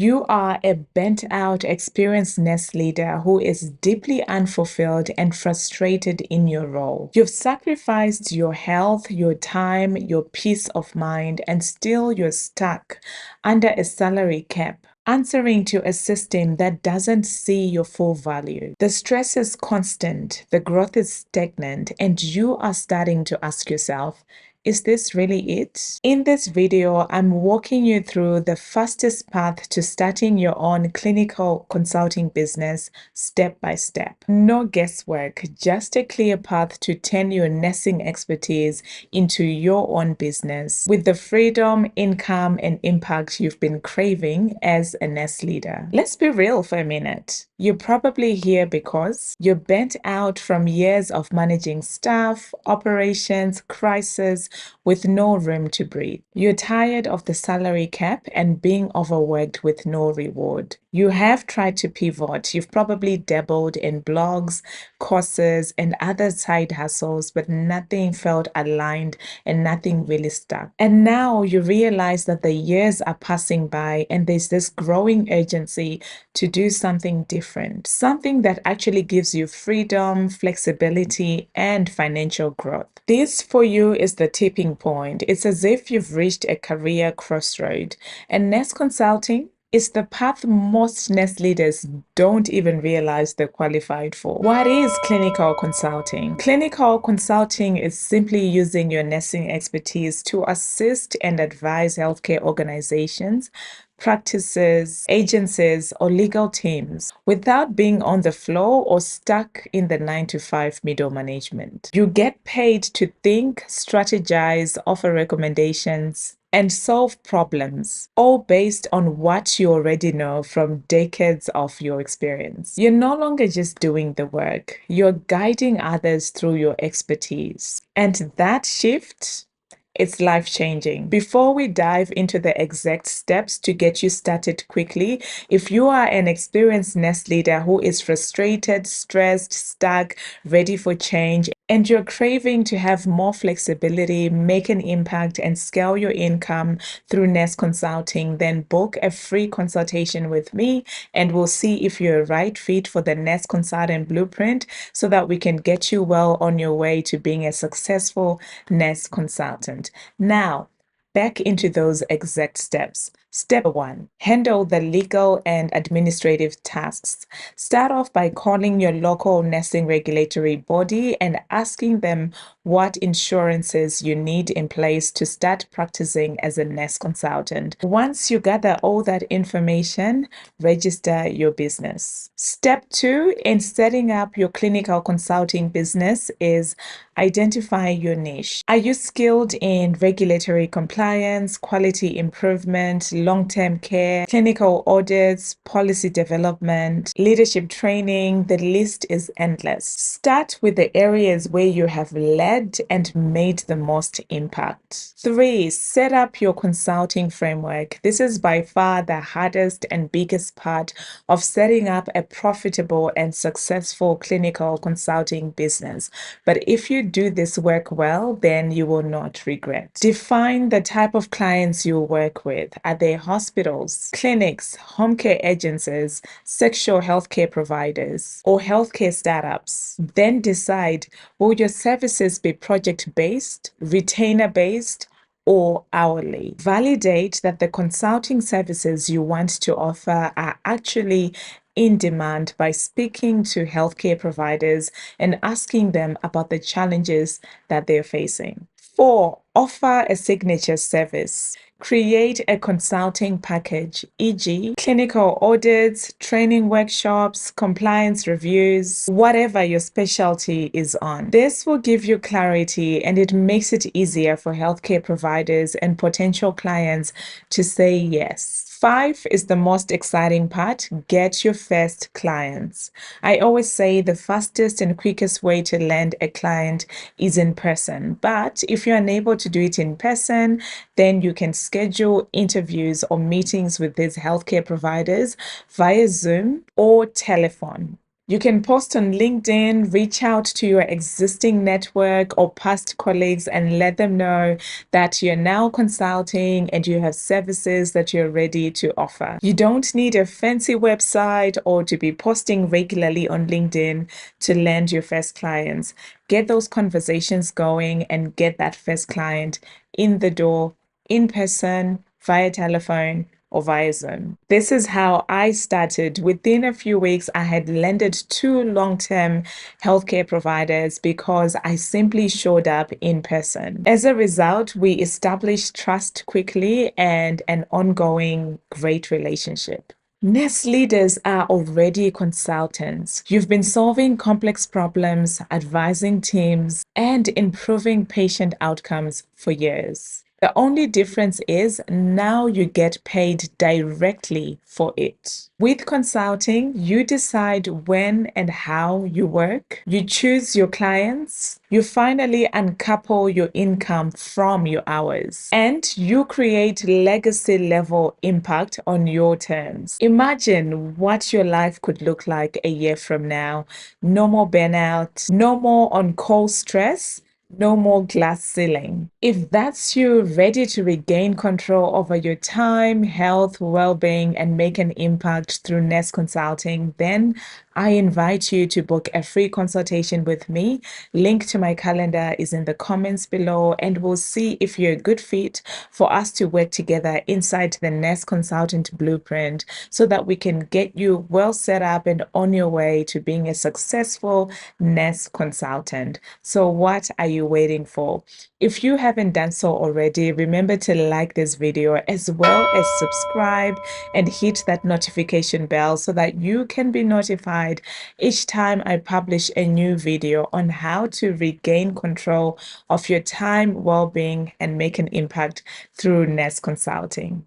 You are a bent out, experienced nest leader who is deeply unfulfilled and frustrated in your role. You've sacrificed your health, your time, your peace of mind, and still you're stuck under a salary cap, answering to a system that doesn't see your full value. The stress is constant, the growth is stagnant, and you are starting to ask yourself, is this really it? In this video, I'm walking you through the fastest path to starting your own clinical consulting business step by step. No guesswork, just a clear path to turn your nursing expertise into your own business with the freedom, income, and impact you've been craving as a nurse leader. Let's be real for a minute. You're probably here because you're burnt out from years of managing staff, operations, crisis, with no room to breathe. You're tired of the salary cap and being overworked with no reward. You have tried to pivot. You've probably dabbled in blogs, courses, and other side hustles, but nothing felt aligned and nothing really stuck. And now you realize that the years are passing by and there's this growing urgency to do something different, something that actually gives you freedom, flexibility, and financial growth. This for you is the tipping point. It's as if you've reached a career crossroad. And nurse consulting is the path most nurse leaders don't even realize they're qualified for. What is clinical consulting? Clinical consulting is simply using your nursing expertise to assist and advise healthcare organizations, practices, agencies, or legal teams without being on the floor or stuck in the 9 to 5 middle management. You get paid to think, strategize, offer recommendations, and solve problems, all based on what you already know from decades of your experience. You're no longer just doing the work, you're guiding others through your expertise. And that shift, it's life-changing. Before we dive into the exact steps to get you started quickly, if you are an experienced nurse leader who is frustrated, stressed, stuck, ready for change, and you're craving to have more flexibility, make an impact, and scale your income through nurse consulting, then book a free consultation with me and we'll see if you're a right fit for the nurse consultant blueprint so that we can get you well on your way to being a successful nurse consultant. Now, back into those exact steps. Step 1, handle the legal and administrative tasks. Start off by calling your local nursing regulatory body and asking them what insurances you need in place to start practicing as a nurse consultant. Once you gather all that information, register your business. Step 2 in setting up your clinical consulting business is identify your niche. Are you skilled in regulatory compliance, quality improvement, long-term care, clinical audits, policy development, leadership training? The list is endless. Start with the areas where you have led and made the most impact. 3, set up your consulting framework. This is by far the hardest and biggest part of setting up a profitable and successful clinical consulting business. But if you do this work well, then you will not regret. Define the type of clients you work with. Are they hospitals, clinics, home care agencies, sexual healthcare providers, or healthcare startups? Then decide, will your services be project-based, retainer-based, or hourly? Validate that the consulting services you want to offer are actually in demand by speaking to healthcare providers and asking them about the challenges that they're facing. 4, offer a signature service. Create a consulting package, e.g., clinical audits, training workshops, compliance reviews, whatever your specialty is on. This will give you clarity and it makes it easier for healthcare providers and potential clients to say yes. 5 is the most exciting part. Get your first clients. I always say the fastest and quickest way to land a client is in person. But if you're unable to do it in person, then you can schedule interviews or meetings with these healthcare providers via Zoom or telephone. You can post on LinkedIn, reach out to your existing network or past colleagues and let them know that you're now consulting and you have services that you're ready to offer. You don't need a fancy website or to be posting regularly on LinkedIn to land your first clients. Get those conversations going and get that first client in the door, in person, via telephone, or via Zoom. This is how I started. Within a few weeks, I had landed 2 long-term healthcare providers because I simply showed up in person. As a result, we established trust quickly and an ongoing great relationship. Nest leaders are already consultants. You've been solving complex problems, advising teams, and improving patient outcomes for years. The only difference is now you get paid directly for it. With consulting, you decide when and how you work, you choose your clients, you finally uncouple your income from your hours, and you create legacy level impact on your terms. Imagine what your life could look like a year from now. No more burnout, no more on-call stress, no more glass ceiling. If that's you ready to regain control over your time, health, well-being, and make an impact through Nest Consulting, then I invite you to book a free consultation with me. Link to my calendar is in the comments below, and we'll see if you're a good fit for us to work together inside the Nest Consultant Blueprint so that we can get you well set up and on your way to being a successful Nest consultant. So what are you waiting for? If you haven't done so already, remember to like this video as well as subscribe and hit that notification bell so that you can be notified each time I publish a new video on how to regain control of your time, well-being, and make an impact through Nest Consulting.